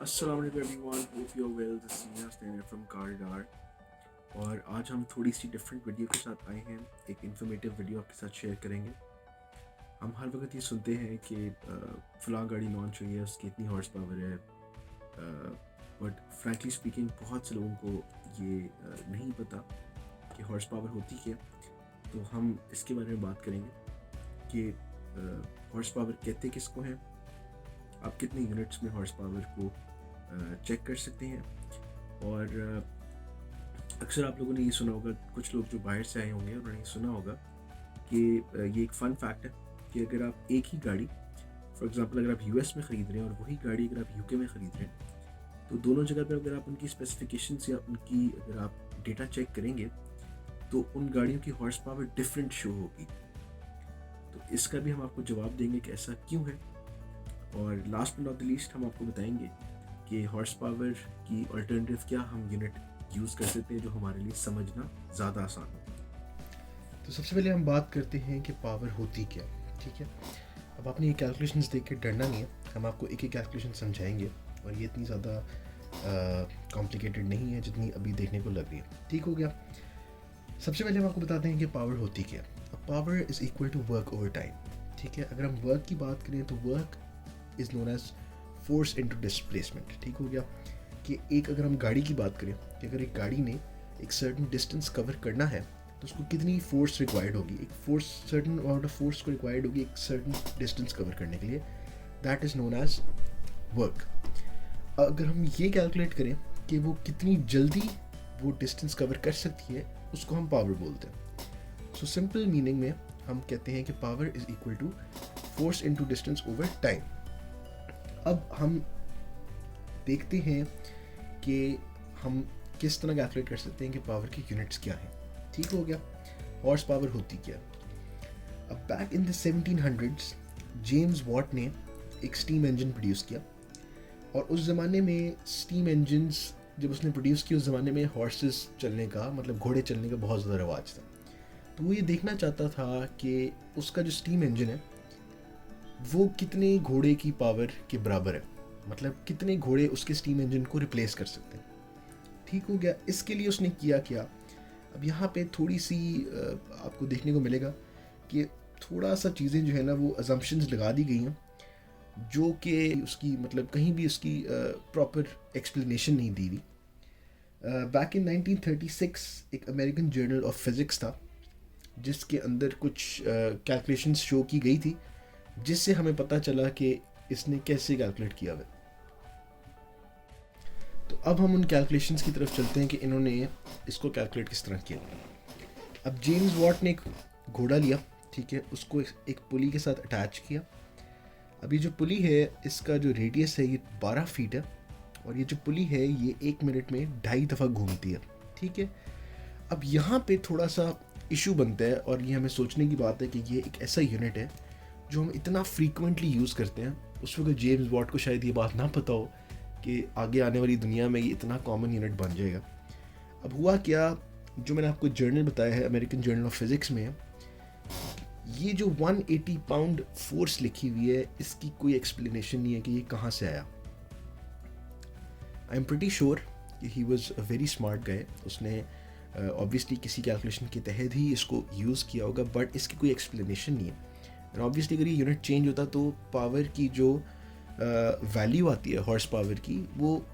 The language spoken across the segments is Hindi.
Assalamu alaikum everyone, hope you're well. This is Nia Stainer from Cardar और आज हम थोड़ी सी डिफरेंट वीडियो के साथ आए हैं। एक इन्फॉर्मेटिव वीडियो आपके साथ शेयर करेंगे। हम हर वक्त ये सुनते हैं कि फ़लाँ गाड़ी लॉन्च हुई है, उसकी इतनी हॉर्स पावर है, बट फ्रैंकली स्पीकिंग बहुत से लोगों को ये नहीं पता कि हॉर्स पावर होती क्या। तो हम इसके बारे में बात करेंगे कि हॉर्स पावर कहते किसको हैं, आप कितने यूनिट्स में हॉर्स पावर को चेक कर सकते हैं। और अक्सर आप लोगों ने ये सुना होगा, कुछ लोग जो बाहर से आए होंगे उन्होंने ये सुना होगा कि ये एक फ़न फैक्ट है कि अगर आप एक ही गाड़ी, फॉर एग्जांपल अगर आप यूएस में ख़रीद रहे हैं और वही गाड़ी अगर आप यूके में ख़रीद रहे हैं, तो दोनों जगह पर अगर आप उनकी स्पेसिफिकेशंस या उनकी अगर आप डेटा चेक करेंगे तो उन गाड़ियों की हॉर्स पावर डिफरेंट शो होगी। तो इसका भी हम आपको जवाब देंगे कि ऐसा क्यों है। और last but not the least हम आपको बताएंगे कि हॉर्स पावर की अल्टरनेटिव क्या हम यूनिट यूज़ कर सकते हैं जो हमारे लिए समझना ज़्यादा आसान हो। तो सबसे पहले हम बात करते हैं कि पावर होती क्या, ठीक है। अब आपने ये कैलकुलेशंस देख के डरना नहीं है, हम आपको एक एक कैलकुलेशन समझाएंगे और ये इतनी ज़्यादा कॉम्प्लिकेटेड नहीं है जितनी अभी देखने को लग रही है, ठीक हो गया। सबसे पहले हम आपको बताते हैं कि पावर होती क्या। Power is equal to work over time, ठीक है। अगर हम वर्क की बात करें तो work is known as force into displacement, ठीक हो गया। कि एक अगर हम गाड़ी की बात करें कि अगर एक गाड़ी ने एक सर्टन डिस्टेंस कवर करना है तो उसको कितनी फोर्स रिक्वायर्ड होगी, एक force certain amount of force को रिक्वायर्ड होगी एक सर्टन डिस्टेंस कवर करने के लिए, that is known as work. अगर हम ये कैलकुलेट करें कि वो कितनी जल्दी वो डिस्टेंस कवर कर सकती है, उसको हम पावर बोलते हैं। सो सिंपल मीनिंग में हम कहते हैं कि power is equal to force into distance over time. अब हम देखते हैं कि हम किस तरह कैलकुलेट कर सकते हैं कि पावर की यूनिट्स क्या हैं, ठीक हो गया। हॉर्स पावर होती क्या। अब back in the 1700s James Watt ने एक स्टीम इंजन प्रोड्यूस किया और उस ज़माने में स्टीम इंजन्स जब उसने प्रोड्यूस किया, उस ज़माने में हॉर्सेस चलने का मतलब घोड़े चलने का बहुत ज़्यादा रवाज था। तो वो ये देखना चाहता था कि उसका जो स्टीम इंजन है वो कितने घोड़े की पावर के बराबर है, मतलब कितने घोड़े उसके स्टीम इंजन को रिप्लेस कर सकते हैं, ठीक हो गया। इसके लिए उसने किया क्या। अब यहाँ पे थोड़ी सी आपको देखने को मिलेगा कि थोड़ा सा चीज़ें जो है ना वो अजम्पशंस लगा दी गई हैं जो कि उसकी मतलब कहीं भी उसकी प्रॉपर एक्सप्लेनेशन नहीं दी हुई। बैक इन 1936 एक अमेरिकन जर्नल ऑफ फिज़िक्स था जिसके अंदर कुछ कैलकुलेशंस शो की गई थी जिससे हमें पता चला कि इसने कैसे कैलकुलेट किया हुआ। तो अब हम उन कैलकुलेशंस की तरफ चलते हैं कि इन्होंने इसको कैलकुलेट किस तरह किया। अब जेम्स वॉट ने एक घोड़ा लिया, ठीक है, उसको एक पुली के साथ अटैच किया। अब ये जो पुली है इसका जो रेडियस है ये 12 फीट है और ये जो पुली है ये 1 मिनट में 2.5 दफ़ा घूमती है, ठीक है। अब यहाँ पे थोड़ा सा इशू बनता है और ये हमें सोचने की बात है कि ये एक ऐसा यूनिट है जो हम इतना फ्रीक्वेंटली यूज़ करते हैं। उस वक्त जेम्स वॉट को शायद ये बात ना पता हो कि आगे आने वाली दुनिया में ये इतना कॉमन यूनिट बन जाएगा। अब हुआ क्या, जो मैंने आपको जर्नल बताया है अमेरिकन जर्नल ऑफ फिज़िक्स में, ये जो 180 पाउंड फोर्स लिखी हुई है इसकी कोई एक्सप्लेनेशन नहीं है कि ये कहाँ से आया। आई एम प्रिटी श्योर कि he was a very smart guy, उसने ऑब्वियसली किसी कैलकुलेशन के तहत ही इसको यूज़ किया होगा, बट इसकी कोई एक्सप्लेनेशन नहीं है। और ऑब्वियसली अगर ये यूनिट चेंज होता तो पावर की जो वैल्यू आती है हॉर्स पावर की वो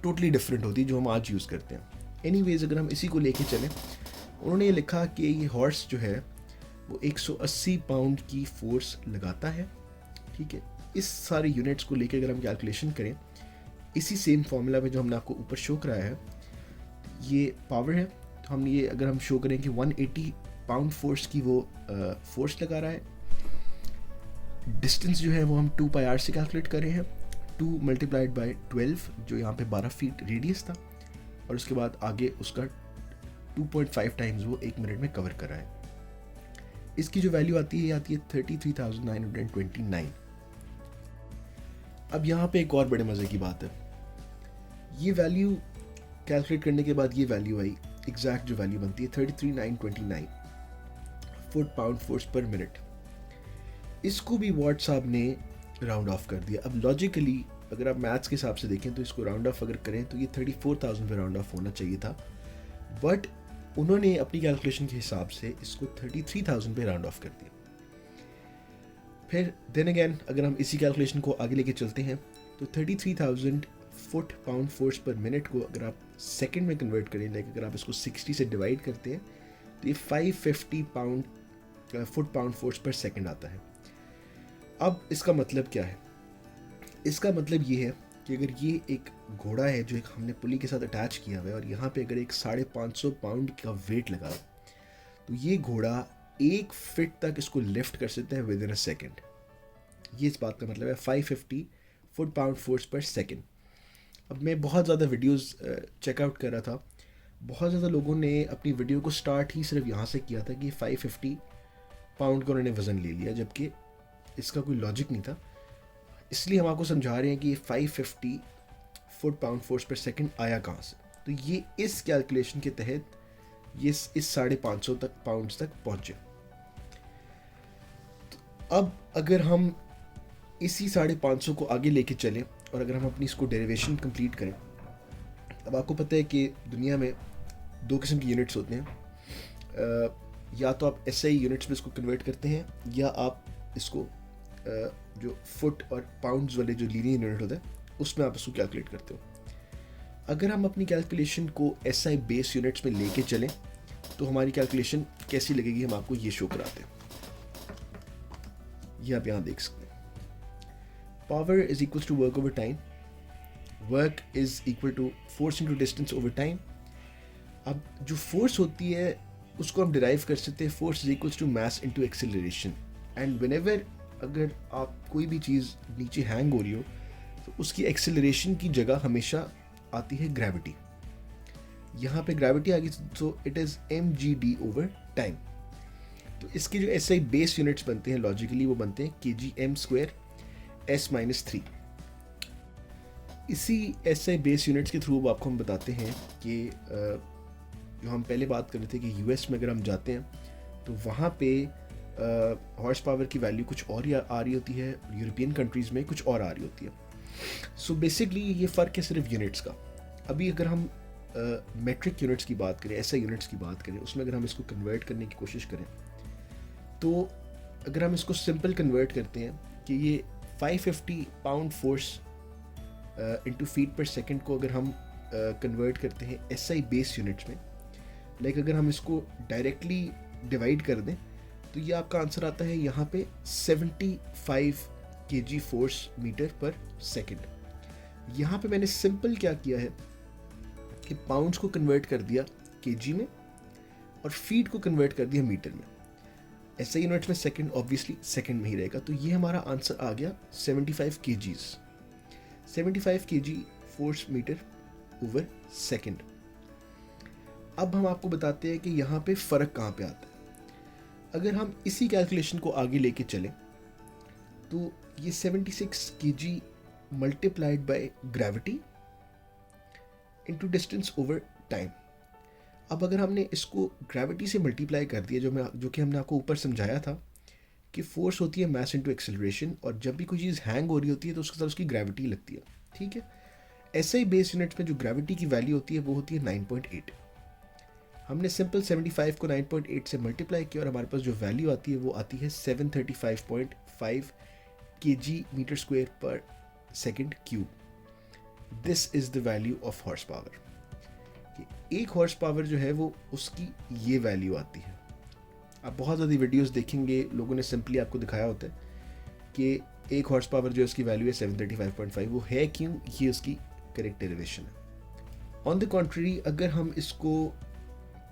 टोटली डिफरेंट होती जो हम आज यूज़ करते हैं। एनीवेज अगर हम इसी को लेके चलें, उन्होंने ये लिखा कि ये हॉर्स जो है वो 180 पाउंड की फोर्स लगाता है, ठीक है। इस सारे यूनिट्स को लेके अगर हम कैलकुलेशन करें इसी सेम फार्मूला में जो हमने आपको ऊपर शो कराया है, ये पावर है। तो हम ये अगर हम शो करें कि 180 पाउंड फोर्स की वो फोर्स लगा रहा है, डिस्टेंस जो है वो हम 2 पाई आर से कैलकुलेट कर रहे हैं, 2 मल्टीप्लाइड बाई 12 जो यहाँ पे 12 फीट रेडियस था और उसके बाद आगे उसका 2.5 टाइम्स वो 1 मिनट में कवर कर रहा है। इसकी जो वैल्यू आती है 33,929। अब यहाँ पे एक और बड़े मज़े की बात है, ये वैल्यू कैलकुलेट करने के बाद ये वैल्यू आई, एग्जैक्ट जो वैल्यू बनती है 33,929 फुट पाउंड फोर्स पर मिनट। इसको भी वॉट साहब ने राउंड ऑफ कर दिया। अब लॉजिकली अगर आप मैथ्स के हिसाब से देखें तो इसको राउंड ऑफ अगर करें तो ये 34,000 पे राउंड ऑफ होना चाहिए था, बट उन्होंने अपनी कैलकुलेशन के हिसाब से इसको 33,000 पे राउंड ऑफ कर दिया। फिर देन अगेन अगर हम इसी कैलकुलेशन को आगे लेके चलते हैं तो 33,000 फुट पाउंड फोर्स पर मिनट को अगर आप सेकंड में कन्वर्ट करें, लाइक अगर आप इसको 60 से डिवाइड करते हैं तो ये 550 फुट पाउंड फोर्स पर सेकंड आता है। अब इसका मतलब क्या है? इसका मतलब ये है कि अगर ये एक घोड़ा है जो एक हमने पुली के साथ अटैच किया हुआ है और यहाँ पे अगर एक 550 पाउंड का वेट लगा तो ये घोड़ा 1 फीट तक इसको लिफ्ट कर सकते हैं विद इन अ सेकेंड। ये इस बात का मतलब है 550 फुट पाउंड फोर्स पर सेकेंड। अब मैं बहुत ज़्यादा वीडियोस चेकआउट कर रहा था, बहुत ज़्यादा लोगों ने अपनी वीडियो को स्टार्ट ही सिर्फ यहाँ से किया था कि 550 पाउंड का उन्होंने वज़न ले लिया, जबकि इसका कोई लॉजिक नहीं था। इसलिए हम आपको समझा रहे हैं कि ये 550 फुट पाउंड फोर्स पर सेकंड आया कहाँ से। तो ये इस कैलकुलेशन के तहत ये इस 550 तक पाउंड्स तक पहुँचे। तो अब अगर हम इसी 550 को आगे लेके चलें और अगर हम अपनी इसको डेरिवेशन कंप्लीट करें, अब आपको पता है कि दुनिया में 2 किस्म की यूनिट्स होते हैं, या तो आप SI यूनिट्स में इसको कन्वर्ट करते हैं या आप इसको जो फुट और पाउंड्स वाले जो लीनियर यूनिट होता है उसमें आप इसको कैलकुलेट करते हो। अगर हम अपनी कैलकुलेशन को SI बेस यूनिट्स में लेके चलें तो हमारी कैलकुलेशन कैसी लगेगी हम आपको ये शो कराते हैं। ये आप यहाँ देख सकते हैं, power is equal to work over time, work is equal to force into distance over time. अब जो फोर्स होती है उसको हम डिराइव कर सकते हैं, force is equal to mass into acceleration. And whenever अगर आप कोई भी चीज़ नीचे हैंग हो रही हो तो उसकी एक्सेलरेशन की जगह हमेशा आती है ग्रेविटी। यहाँ पे ग्रेविटी आ गई तो it is mgd over time. तो इसके जो SI बेस यूनिट्स बनते हैं लॉजिकली वो बनते हैं kgm² s-3। इसी SI बेस यूनिट्स के थ्रू आपको हम बताते हैं कि जो हम पहले बात कर रहे थे कि US में अगर हम जाते हैं तो वहाँ पे हॉर्स पावर की वैल्यू कुछ और आ रही होती है, यूरोपियन कंट्रीज़ में कुछ और आ रही होती है। सो बेसिकली ये फ़र्क है सिर्फ यूनिट्स का। अभी अगर हम मेट्रिक यूनिट्स की बात करें, SI यूनिट्स की बात करें, उसमें अगर हम इसको कन्वर्ट करने की कोशिश करें तो अगर हम इसको सिंपल कन्वर्ट करते हैं कि ये 550 पाउंड फोर्स इनटू फीट पर सेकंड को अगर हम कन्वर्ट करते हैं SI बेस यूनिट्स में, लाइक अगर हम इसको डायरेक्टली डिवाइड कर दें तो ये आपका आंसर आता है यहाँ पे 75 kg फोर्स मीटर पर सेकंड। यहाँ पे मैंने सिंपल क्या किया है कि पाउंड्स को कन्वर्ट कर दिया kg में और फीट को कन्वर्ट कर दिया मीटर में। SI यूनिट्स में सेकंड ऑब्वियसली सेकंड में ही रहेगा, तो ये हमारा आंसर आ गया 75 kgs, 75 kg force metre over second. अब हम आपको बताते हैं कि यहाँ पे फ़र्क कहाँ पे आता है। अगर हम इसी कैलकुलेशन को आगे लेके चलें तो ये 76 kg multiplied by gravity into distance over time. अब अगर हमने इसको ग्रेविटी से मल्टीप्लाई कर दिया, जो कि हमने आपको ऊपर समझाया था कि फोर्स होती है मास इनटू एक्सेलरेशन, और जब भी कोई चीज़ हैंग हो रही होती है तो उसके साथ उसकी ग्रेविटी लगती है, ठीक है। SI बेस यूनिट्स में जो ग्रेविटी की वैल्यू होती है वो होती है 9.8। हमने सिंपल 75 को 9.8 से मल्टीप्लाई किया और हमारे पास जो वैल्यू आती है वो आती है 735.5 kg मीटर स्क्वायर पर second cube. This is the value of horse power. एक हॉर्स पावर जो है वो उसकी ये वैल्यू आती है। आप बहुत ज़्यादा वीडियोस देखेंगे, लोगों ने सिंपली आपको दिखाया होता है कि एक हॉर्स पावर जो है उसकी वैल्यू है 735.5। वो है क्यों? ये उसकी करेक्ट डेरिवेशन है। ऑन द कॉन्ट्री अगर हम इसको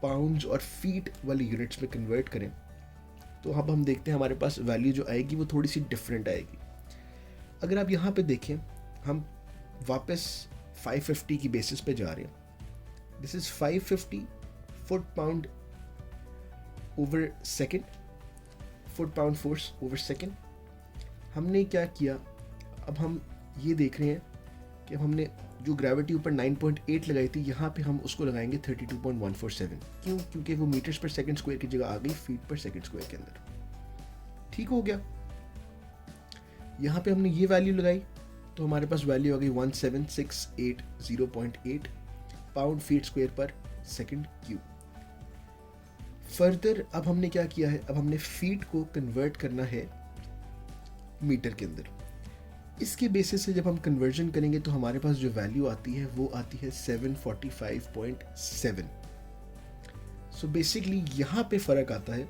पाउंड्स और फीट वाली यूनिट्स में कन्वर्ट करें तो अब हम देखते हैं हमारे पास वैल्यू जो आएगी वो थोड़ी सी डिफरेंट आएगी। अगर आप यहाँ पे देखें, हम वापस 550 की बेसिस पे जा रहे हैं। This is 550 foot pound over second, foot pound force over second. हमने क्या किया, अब हम ये देख रहे हैं कि हमने जो ग्रेविटी ऊपर 9.8 लगाई थी, यहाँ पे हम उसको लगाएंगे 32.147। क्यों? क्योंकि वो मीटर्स पर सेकंड स्क्वायर की जगह आ गई फीट पर सेकंड स्क्वायर के अंदर। ठीक हो गया। यहाँ पे हमने ये वैल्यू लगाई तो हमारे पास वैल्यू आ गई 17680.8 पाउंड फीट स्क्वायर पर सेकंड क्यूब। फर्दर अब हमने क्या किया है, अब हमने फीट को कन्वर्ट करना है मीटर के अंदर। इसके बेसिस से जब हम कन्वर्जन करेंगे तो हमारे पास जो वैल्यू आती है वो आती है 745.7। सो बेसिकली यहाँ पे फ़र्क आता है।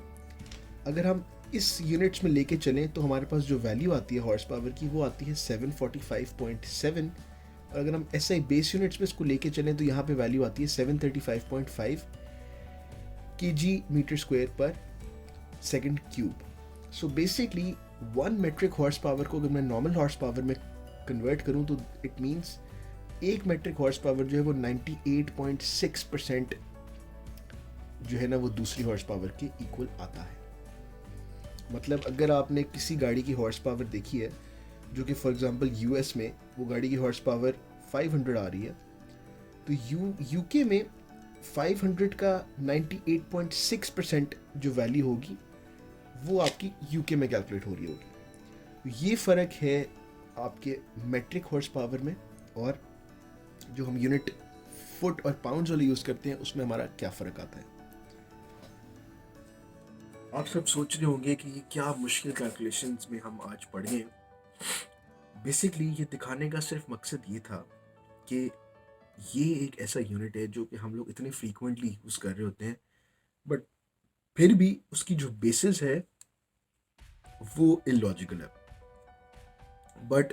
अगर हम इस यूनिट्स में लेके चलें तो हमारे पास जो वैल्यू आती है हॉर्स पावर की वो आती है 745.7, और अगर हम SI बेस यूनिट्स में इसको लेके चलें तो यहाँ पे वैल्यू आती है 735.5 kg मीटर स्क्वायर पर second cube. So basically 1 metric horse power को अगर मैं नॉर्मल हॉर्स पावर में कन्वर्ट करूँ तो it means 1 metric horse power जो है वो 98.6% जो है ना वो दूसरी हॉर्स पावर के इक्वल आता है। मतलब अगर आपने किसी गाड़ी की हॉर्स पावर देखी है जो कि फॉर एग्जांपल US में वो गाड़ी की हॉर्स पावर 500 आ रही है, तो UK में 500 का 98.6% जो वैल्यू होगी वो आपकी UK में कैलकुलेट हो रही होगी। तो ये फ़र्क है आपके मेट्रिक हॉर्स पावर में, और जो हम यूनिट फुट और पाउंड्स वाले यूज़ करते हैं उसमें हमारा क्या फ़र्क आता है। आप सब सोच रहे होंगे कि ये क्या मुश्किल कैलकुलेशंस में हम आज पढ़ गए। बेसिकली ये दिखाने का सिर्फ मकसद ये था कि ये एक ऐसा यूनिट है जो कि हम लोग इतने फ्रीक्वेंटली यूज़ कर रहे होते हैं, बट फिर भी उसकी जो बेसिस है वो इलॉजिकल है। बट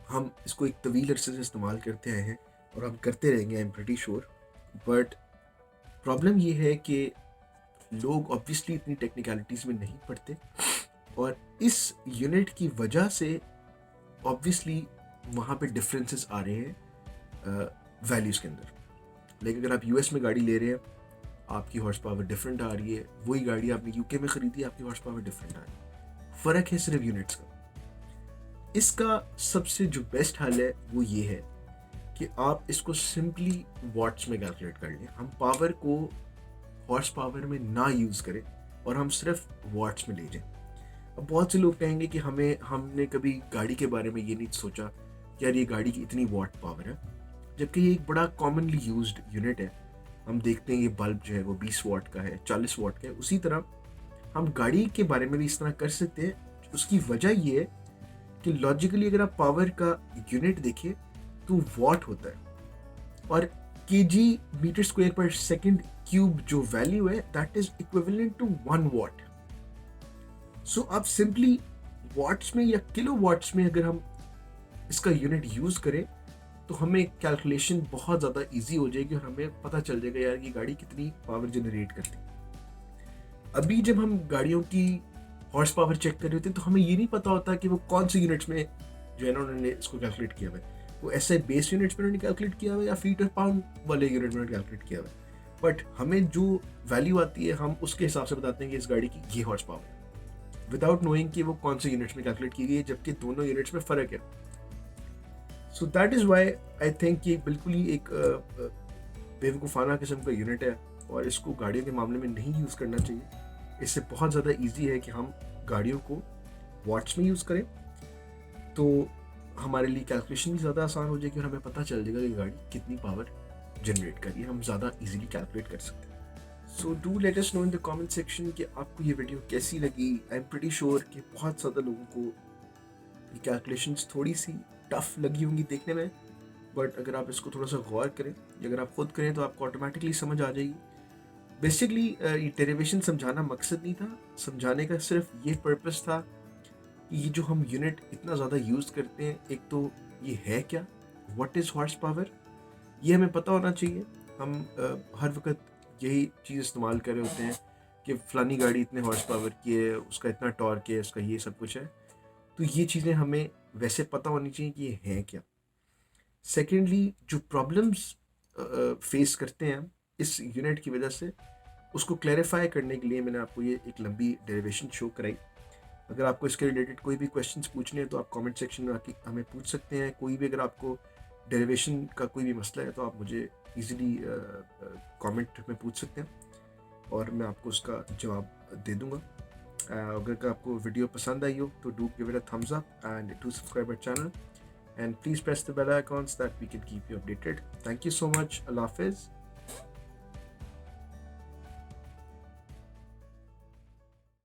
हम इसको एक तवील अरसे से इस्तेमाल करते आए हैं और हम करते रहेंगे, I am pretty sure. But problem ये है कि लोग ऑब्वियसली इतनी टेक्निकलिटीज़ में नहीं पढ़ते, और इस यूनिट की वजह से ऑब्वियसली वहाँ पे डिफरेंसेस आ रहे हैं वैल्यूज़ के अंदर। लेकिन अगर आप US में गाड़ी ले रहे हैं आपकी हॉर्स पावर डिफरेंट आ रही है, वही गाड़ी आपने UK में ख़रीदी आपकी हॉर्स पावर डिफरेंट आ रही है। फ़र्क है सिर्फ यूनिट्स का। इसका सबसे जो बेस्ट हल है वो ये है कि आप इसको सिंपली वॉट्स में कैलकुलेट कर लें। हम पावर को हॉर्स पावर में ना यूज़ करें और हम सिर्फ वॉट्स में ले जाएं। अब बहुत से लोग कहेंगे कि हमने कभी गाड़ी के बारे में ये नहीं सोचा कि यार ये गाड़ी की इतनी वॉट पावर है, जबकि ये एक बड़ा कॉमनली यूज्ड यूनिट है। हम देखते हैं ये बल्ब जो है वो 20 वॉट का है, 40 वॉट का है। उसी तरह हम गाड़ी के बारे में भी इस तरह कर सकते हैं। उसकी वजह ये है कि लॉजिकली अगर आप पावर का यूनिट देखिए तो वॉट होता है, और kg मीटर स्क्वायर पर सेकंड क्यूब जो वैल्यू है that is equivalent to 1 watt. So आप सिंपली वॉट्स में या किलो वॉट्स में अगर हम इसका यूनिट यूज करें तो हमें कैलकुलेशन बहुत ज़्यादा इजी हो जाएगी और हमें पता चल जाएगा यार ये गाड़ी कितनी पावर जनरेट करती है। अभी जब हम गाड़ियों की हॉर्स पावर चेक कर रहे होते हैं तो हमें ये नहीं पता होता कि वो कौन से यूनिट्स में जो है ना उन्होंने इसको कैलकुलेट किया हुआ है। वो ऐसे बेस यूनिट्स में उन्होंने कैलकुलेट किया हुआ है या फीट और पाउंड वाले यूनिट में उन्होंने कैलकुलेट किया हुआ है। बट हमें जो वैल्यू आती है हम उसके हिसाब से बताते हैं कि इस गाड़ी की ये हॉर्स पावर, विदाउट नोइंग कि वो कौन से यूनिट्स में कैलकुलेट की गई है, जबकि दोनों यूनिट्स में फ़र्क है। So that is why I think ये बिल्कुल ही एक बेवकूफ़ाना किस्म का यूनिट है और इसको गाड़ियों के मामले में नहीं यूज़ करना चाहिए। इससे बहुत ज़्यादा ईजी है कि हम गाड़ियों को वॉट्स में यूज़ करें, तो हमारे लिए कैलकुलेशन भी ज़्यादा आसान हो जाएगी और हमें पता चल जाएगा कि गाड़ी कितनी पावर जनरेट कर रही है। हम ज़्यादा इजीली कैलकुलेट कर सकते हैं। So do let us know in the comment section कि आपको ये वीडियो कैसी लगी। आई एम प्रीटी श्योर कि बहुत ज़्यादा लोगों को ये कैलकुलेशंस थोड़ी सी टफ लगी होंगी देखने में, बट अगर आप इसको थोड़ा सा गौर करें या अगर आप खुद करें तो आपको ऑटोमेटिकली समझ आ जाएगी। बेसिकली ये डेरिवेशन समझाना मकसद नहीं था, समझाने का सिर्फ ये पर्पस था कि ये जो हम यूनिट इतना ज़्यादा यूज़ करते हैं, एक तो ये है क्या, व्हाट इज़ हॉर्स पावर, ये हमें पता होना चाहिए। हम हर वक्त यही चीज़ इस्तेमाल कर रहे होते हैं कि फ़लानी गाड़ी इतने हॉर्स पावर की है, उसका इतना टॉर्क है, उसका ये सब कुछ है। तो ये चीज़ें हमें वैसे पता होनी चाहिए कि ये हैं क्या। सेकेंडली जो प्रॉब्लम्स फेस करते हैं हम इस यूनिट की वजह से, उसको क्लैरिफाई करने के लिए मैंने आपको ये एक लंबी डेरिवेशन शो कराई। अगर आपको इसके रिलेटेड कोई भी क्वेश्चंस पूछने हैं तो आप कमेंट सेक्शन में आके हमें पूछ सकते हैं। कोई भी अगर आपको डेरिवेशन का कोई भी मसला है तो आप मुझे इजीली कमेंट में पूछ सकते हैं और मैं आपको उसका जवाब दे दूंगा। अगर आपको वीडियो पसंद आई हो तो do give it a thumbs up and do subscribe our channel. and please press the bell icon so that we can keep you updated. Thank you so much. Allah Hafiz.